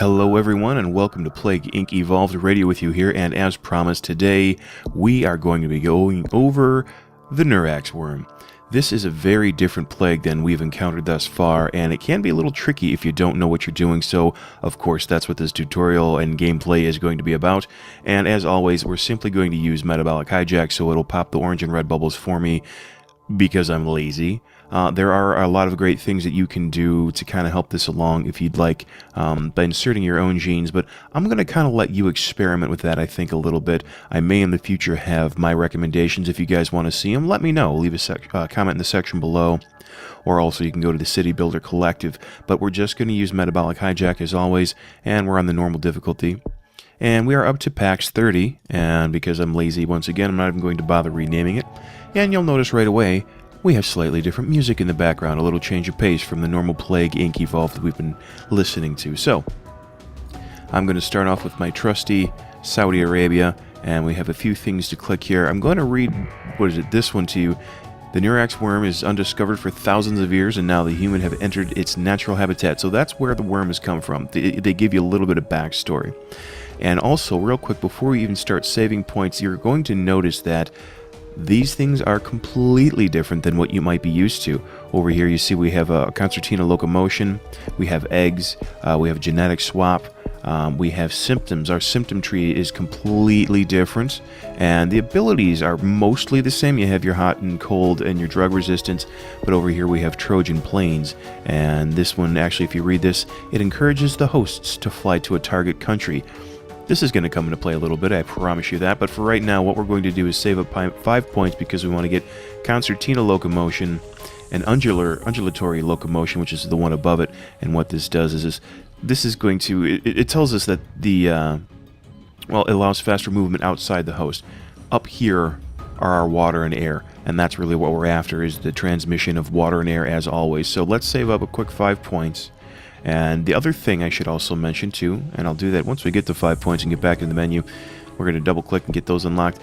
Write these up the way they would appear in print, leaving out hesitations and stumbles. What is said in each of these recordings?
Hello everyone and welcome to Plague Inc. Evolved Radio with you here, and as promised today we are going to be going over the Neurax worm. This is a very different plague than we've encountered thus far, and it can be a little tricky if you don't know what you're doing, so of course that's what this tutorial and gameplay is going to be about. And as always, we're simply going to use Metabolic Hijack, so it'll pop the orange and red bubbles for me because I'm lazy. There are a lot of great things that you can do to kind of help this along if you'd like, by inserting your own genes, but I'm going to kind of let you experiment with that, I think, a little bit. I may in the future have my recommendations. If you guys want to see them, let me know. Leave a comment in the section below, or also you can go to the City Builder Collective. But we're just going to use Metabolic Hijack as always, and we're on the normal difficulty. And we are up to PAX 30, and because I'm lazy once again, I'm not even going to bother renaming it. And you'll notice right away, we have slightly different music in the background, a little change of pace from the normal Plague Inc. Evolved that we've been listening to. So, I'm going to start off with my trusty Saudi Arabia, and we have a few things to click here. I'm going to read, this one to you. The Neurax worm is undiscovered for thousands of years, and now the human have entered its natural habitat. So that's where the worm has come from. They give you a little bit of backstory. And also, real quick, before we even start saving points, you're going to notice that these things are completely different than what you might be used to. Over here you see we have a concertina locomotion, we have eggs, we have genetic swap, we have symptoms. Our symptom tree is completely different, and the abilities are mostly the same. You have your hot and cold and your drug resistance, but over here we have Trojan planes, and this one, actually, if you read this, it encourages the hosts to fly to a target country. This is going to come into play a little bit, I promise you that, but for right now what we're going to do is save up 5 points because we want to get concertina locomotion and undulatory locomotion, which is the one above it. And what this does is this is going to, it tells us that the, well, it allows faster movement outside the host. Up here are our water and air, and that's really what we're after, is the transmission of water and air as always. So let's save up a quick 5 points. And the other thing I should also mention too, and I'll do that once we get to 5 points and get back in the menu, we're going to double click and get those unlocked.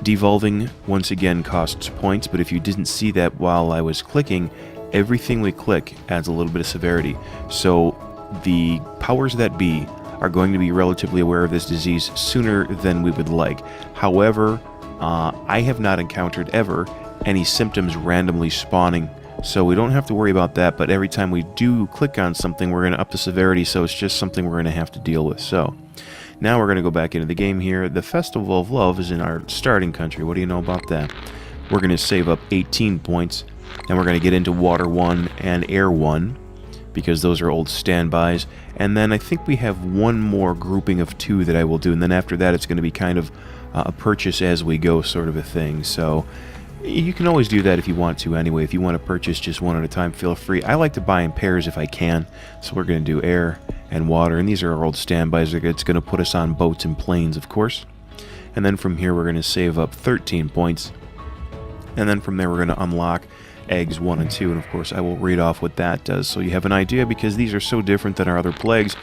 Devolving once again costs points, but if you didn't see that while I was clicking, everything we click adds a little bit of severity. So the powers that be are going to be relatively aware of this disease sooner than we would like. However, I have not encountered ever any symptoms randomly spawning, so we don't have to worry about that, but every time we do click on something, we're going to up the severity, so it's just something we're going to have to deal with. So, now we're going to go back into the game here. The Festival of Love is in our starting country. What do you know about that? We're going to save up 18 points, and we're going to get into Water 1 and Air 1, because those are old standbys. And then I think we have one more grouping of 2 that I will do, and then after that it's going to be kind of a purchase as we go sort of a thing. So you can always do that if you want to anyway. If you want to purchase just one at a time, feel free. I like to buy in pairs if I can. So we're going to do air and water, and these are our old standbys. It's going to put us on boats and planes, of course. And then from here we're going to save up 13 points. And then from there we're going to unlock eggs 1 and 2, and of course I will read off what that does so you have an idea, because these are so different than our other plagues.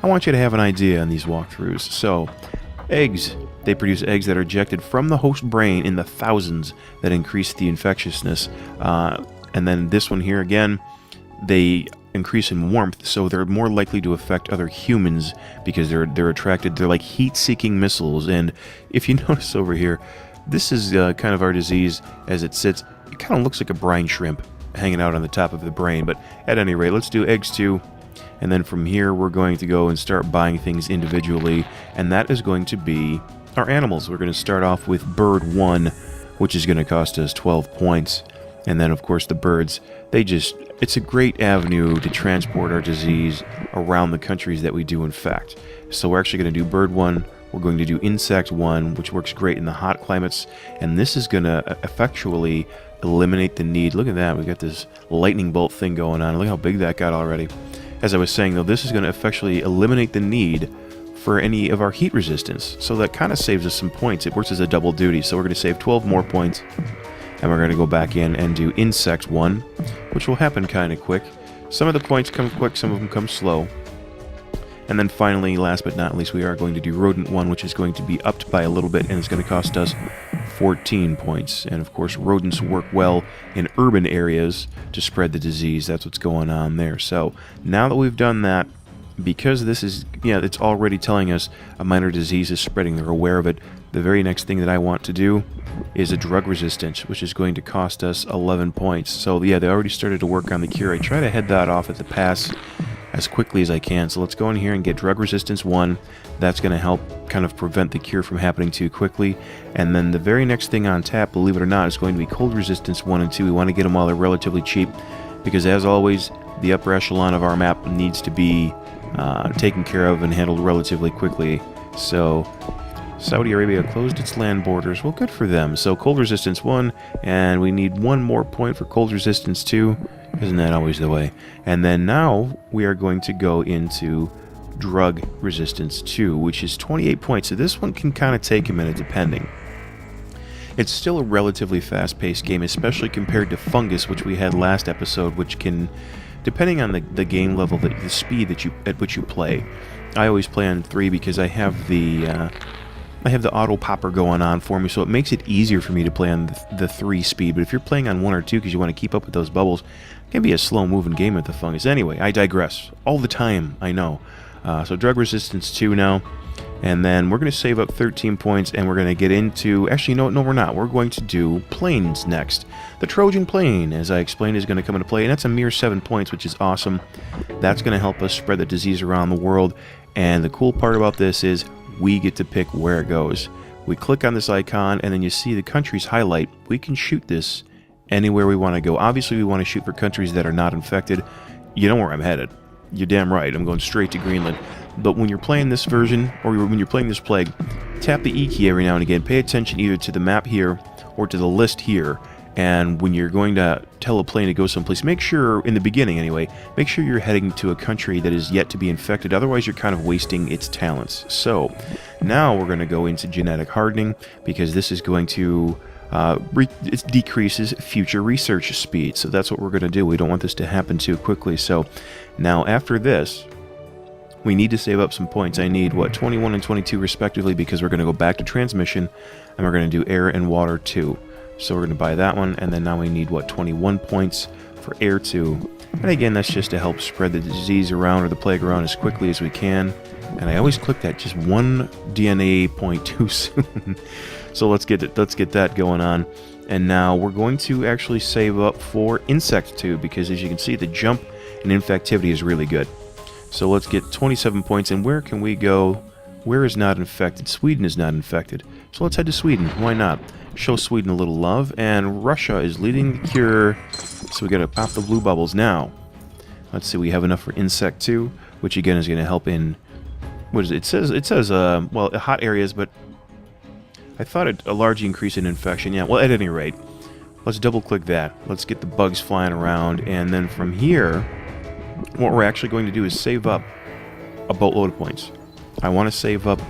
I want you to have an idea in these walkthroughs. So, eggs. They produce eggs that are ejected from the host brain in the thousands that increase the infectiousness. And then this one here again, they increase in warmth, so they're more likely to affect other humans because they're attracted. They're like heat-seeking missiles. And if you notice over here, this is kind of our disease as it sits. It kind of looks like a brine shrimp hanging out on the top of the brain. But at any rate, let's do eggs 2. And then from here, we're going to go and start buying things individually, and that is going to be our animals. We're going to start off with bird 1, which is going to cost us 12 points. And then, of course, the birds, it's a great avenue to transport our disease around the countries that we do infect. So we're actually going to do bird 1. We're going to do insect 1, which works great in the hot climates. And this is going to effectually eliminate the need. Look at that. We got this lightning bolt thing going on. Look how big that got already. As I was saying, though, this is going to effectually eliminate the need for any of our heat resistance. So that kind of saves us some points. It works as a double duty. So we're going to save 12 more points. And we're going to go back in and do Insect 1, which will happen kind of quick. Some of the points come quick, some of them come slow. And then finally, last but not least, we are going to do Rodent 1, which is going to be upped by a little bit, and it's going to cost us 14 points. And of course, rodents work well in urban areas to spread the disease. That's what's going on there. So now that we've done that, because this is, yeah, it's already telling us a minor disease is spreading. They're aware of it. The very next thing that I want to do is a drug resistance, which is going to cost us 11 points. So yeah, they already started to work on the cure. I try to head that off at the pass as quickly as I can. So let's go in here and get drug resistance 1. That's going to help kind of prevent the cure from happening too quickly. And then the very next thing on tap, believe it or not, is going to be cold resistance 1 and 2. We want to get them while they're relatively cheap, because as always, the upper echelon of our map needs to be taken care of and handled relatively quickly. So Saudi Arabia closed its land borders. Well, good for them. So cold resistance 1, and we need 1 more point for cold resistance 2. Isn't that always the way? And then now we are going to go into drug resistance 2, which is 28 points. So this one can kind of take a minute depending. It's still a relatively fast-paced game, especially compared to Fungus, which we had last episode, which can, depending on the game level, the speed that at which you play. I always play on 3 because I have the auto popper going on for me, so it makes it easier for me to play on the 3 speed. But if you're playing on 1 or 2 because you want to keep up with those bubbles, it can be a slow-moving game with the Fungus. Anyway, I digress. All the time, I know. So drug resistance 2 now. And then we're going to save up 13 points, and we're going to get into... Actually, no, we're not. We're going to do planes next. The Trojan plane, as I explained, is going to come into play, and that's a mere 7 points, which is awesome. That's going to help us spread the disease around the world. And the cool part about this is we get to pick where it goes. We click on this icon, and then you see the countries highlight. We can shoot this anywhere we want to go. Obviously, we want to shoot for countries that are not infected. You know where I'm headed. You're damn right. I'm going straight to Greenland. But when you're playing this version, or when you're playing this plague, tap the E key every now and again. Pay attention either to the map here or to the list here. And when you're going to tell a plane to go someplace, make sure, in the beginning anyway, make sure you're heading to a country that is yet to be infected. Otherwise, you're kind of wasting its talents. So, now we're going to go into genetic hardening, because this is going to... it decreases future research speed. So that's what we're going to do. We don't want this to happen too quickly. So, now after this... we need to save up some points. I need, 21 and 22 respectively, because we're going to go back to transmission, and we're going to do air and water 2. So we're going to buy that one, and then now we need, 21 points for air 2. And again, that's just to help spread the disease around, or the plague around, as quickly as we can. And I always click that just 1 DNA point too soon. So let's get that going on. And now we're going to actually save up for insect 2, because as you can see, the jump in infectivity is really good. So let's get 27 points, and where can we go? Where is not infected? Sweden is not infected. So let's head to Sweden. Why not? Show Sweden a little love, and Russia is leading the cure, so we gotta pop the blue bubbles now. Let's see, we have enough for insect 2, which again is gonna help in... what is it? It says, well, hot areas, but I thought a large increase in infection. Yeah, well, at any rate, let's double-click that. Let's get the bugs flying around, and then from here... what we're actually going to do is save up a boatload of points. I want to save up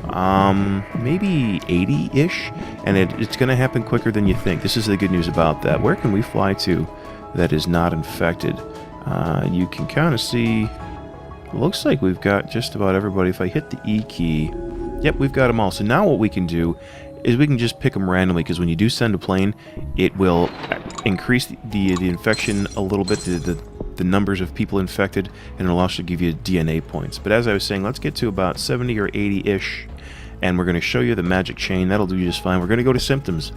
maybe 80-ish, and it's going to happen quicker than you think. This is the good news about that. Where can we fly to that is not infected? You can kind of see... looks like we've got just about everybody. If I hit the E key... yep, we've got them all. So now what we can do is we can just pick them randomly, because when you do send a plane, it will increase the infection a little bit, the numbers of people infected, and it'll also give you DNA points. But as I was saying, let's get to about 70 or 80-ish, and we're going to show you the magic chain. That'll do just fine. We're going to go to symptoms.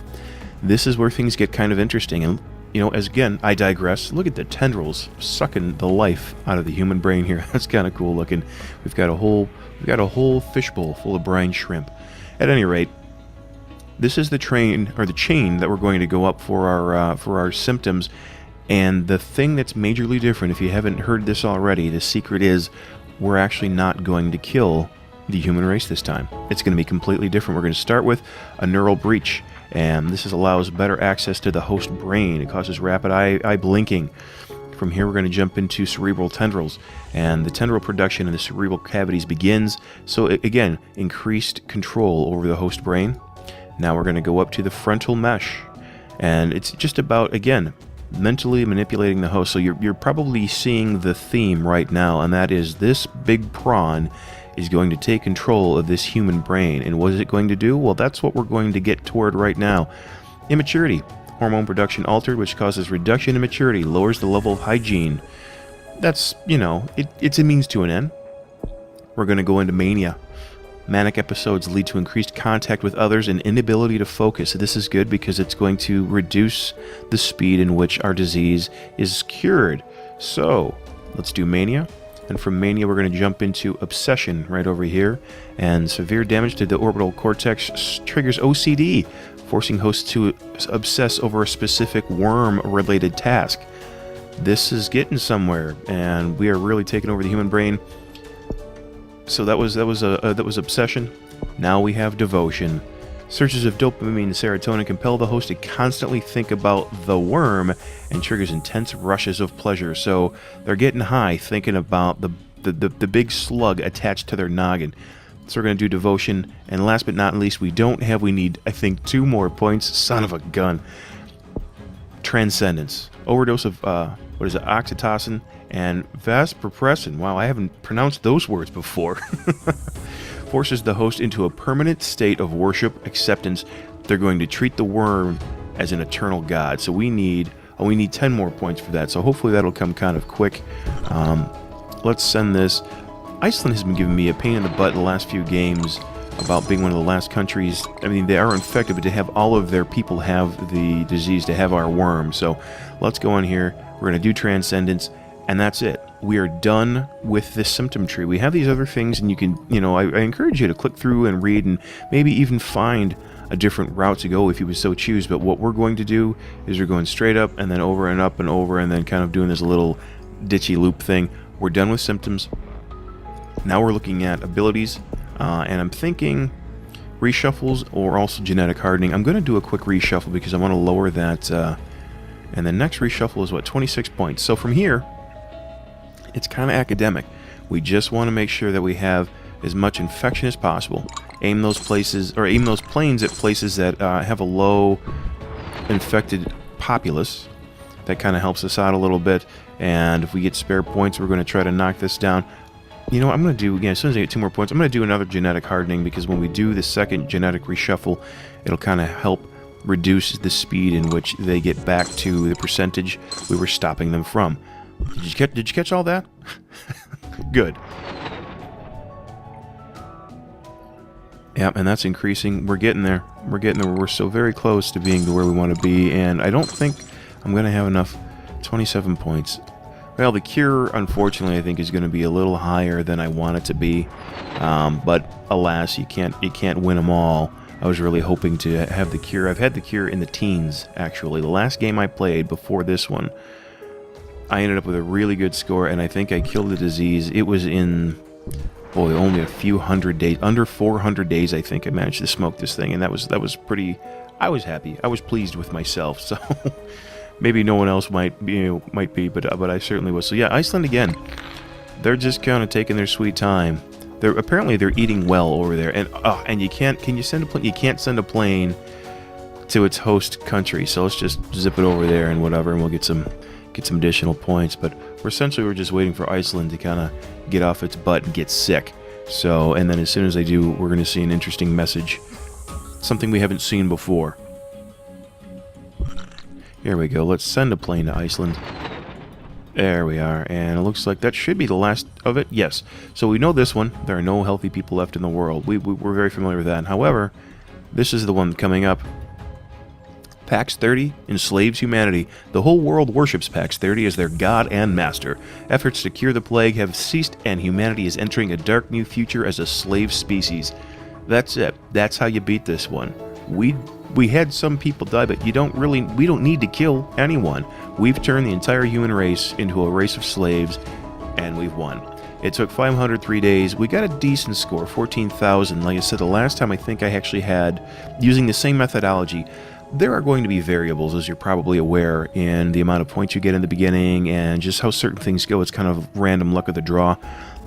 This is where things get kind of interesting, and, you know, as again, I digress. Look at the tendrils sucking the life out of the human brain here. That's kind of cool looking. We've got a whole fishbowl full of brine shrimp. At any rate, this is the chain that we're going to go up for our symptoms. And the thing that's majorly different, if you haven't heard this already, the secret is we're actually not going to kill the human race this time. It's going to be completely different. We're going to start with a neural breach, and this allows better access to the host brain. It causes rapid eye blinking. From here, we're going to jump into cerebral tendrils, and the tendril production in the cerebral cavities begins. So again, increased control over the host brain. Now we're going to go up to the frontal mesh, and it's just about, again, mentally manipulating the host. So you're probably seeing the theme right now, and that is this big prawn is going to take control of this human brain. And what is it going to do? Well, that's what we're going to get toward right now. Immaturity. Hormone production altered, which causes reduction in maturity, lowers the level of hygiene. That's, you know, it's a means to an end. we're going to go into mania. Manic episodes lead to increased contact with others and inability to focus. This is good because it's going to reduce the speed in which our disease is cured. So, let's do mania. And from mania, we're going to jump into obsession right over here. And severe damage to the orbital cortex triggers OCD, forcing hosts to obsess over a specific worm-related task. This is getting somewhere, and we are really taking over the human brain. So that was obsession. Now we have devotion. Surges of dopamine and serotonin compel the host to constantly think about the worm and triggers intense rushes of pleasure. So they're getting high thinking about the big slug attached to their noggin. So we're going to do devotion. And last but not least, we need, I think, 2 more points. Son of a gun. Transcendence. Overdose of, oxytocin and vasopressin. Wow, I haven't pronounced those words before. Forces the host into a permanent state of worship, acceptance. They're going to treat the worm as an eternal god. So we need 10 more points for that. So hopefully that'll come kind of quick. Let's send this. Iceland has been giving me a pain in the butt in the last few games about being one of the last countries. I mean, they are infected, but to have all of their people have the disease, to have our worm. So let's go in here. We're going to do transcendence, and that's it. We are done with this symptom tree. We have these other things, and you can, I encourage you to click through and read and maybe even find a different route to go if you would so choose. But what we're going to do is we're going straight up and then over and up and over and then kind of doing this little ditchy loop thing. We're done with symptoms. Now we're looking at abilities, and I'm thinking reshuffles or also genetic hardening. I'm going to do a quick reshuffle because I want to lower that, and the next reshuffle is, 26 points. So from here, it's kind of academic. We just want to make sure that we have as much infection as possible. Aim those planes at places that have a low infected populace. That kind of helps us out a little bit. And if we get spare points, we're going to try to knock this down. I'm going to do, as soon as I get 2 more points, I'm going to do another genetic hardening, because when we do the second genetic reshuffle, it'll kind of help reduce the speed in which they get back to the percentage we were stopping them from. Did you catch all that? Good. Yep, and that's increasing. We're getting there. We're so very close to being to where we want to be, and I don't think I'm going to have enough. 27 points. Well, the cure, unfortunately, I think is going to be a little higher than I want it to be. But alas, you can't win them all. I was really hoping to have the cure. I've had the cure in the teens, actually. The last game I played before this one, I ended up with a really good score, and I think I killed the disease. It was in, only a few hundred days, under 400 days, I think I managed to smoke this thing, and that was pretty. I was happy. I was pleased with myself. So maybe no one else might be, but I certainly was. So yeah, Iceland again. They're just kind of taking their sweet time. Apparently they're eating well over there, and you can't. Can you send a plane? You can't send a plane to its host country. So let's just zip it over there and whatever, and we'll get some additional points. But we're just waiting for Iceland to kind of get off its butt and get sick. So, and then as soon as they do, we're going to see an interesting message, something we haven't seen before. Here we go. Let's send a plane to Iceland. There we are, and it looks like that should be the last of it. Yes. So we know this one. There are no healthy people left in the world. We're very familiar with that. However, this is the one coming up. Pax 30 enslaves humanity. The whole world worships Pax 30 as their god and master. Efforts to cure the plague have ceased, and humanity is entering a dark new future as a slave species. That's it. That's how you beat this one. We had some people die, but we don't need to kill anyone. We've turned the entire human race into a race of slaves, and we've won. It took 503 days. We got a decent score, 14,000. Like I said, the last time I think I actually had, using the same methodology, there are going to be variables, as you're probably aware, in the amount of points you get in the beginning and just how certain things go. It's kind of random luck of the draw.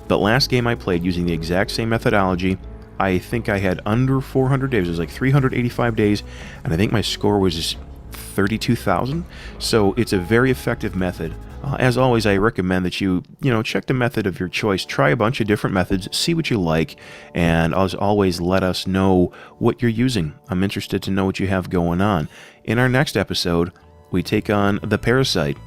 But last game I played using the exact same methodology, I think I had under 400 days. It was like 385 days, and I think my score was just 32,000. So it's a very effective method. As always, I recommend that you check the method of your choice. Try a bunch of different methods, see what you like, and as always, let us know what you're using. I'm interested to know what you have going on. In our next episode, we take on the Parasite.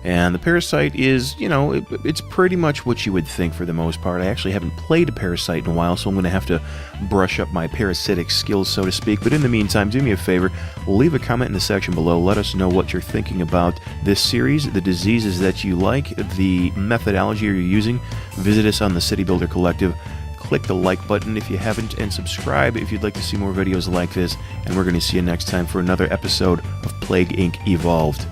And the Parasite is, you know, it's pretty much what you would think for the most part. I actually haven't played a Parasite in a while, so I'm going to have to brush up my parasitic skills, so to speak. But in the meantime, do me a favor, leave a comment in the section below. Let us know what you're thinking about this series, the diseases that you like, the methodology you're using. Visit us on the City Builder Collective. Click the like button if you haven't, and subscribe if you'd like to see more videos like this. And we're going to see you next time for another episode of Plague Inc. Evolved.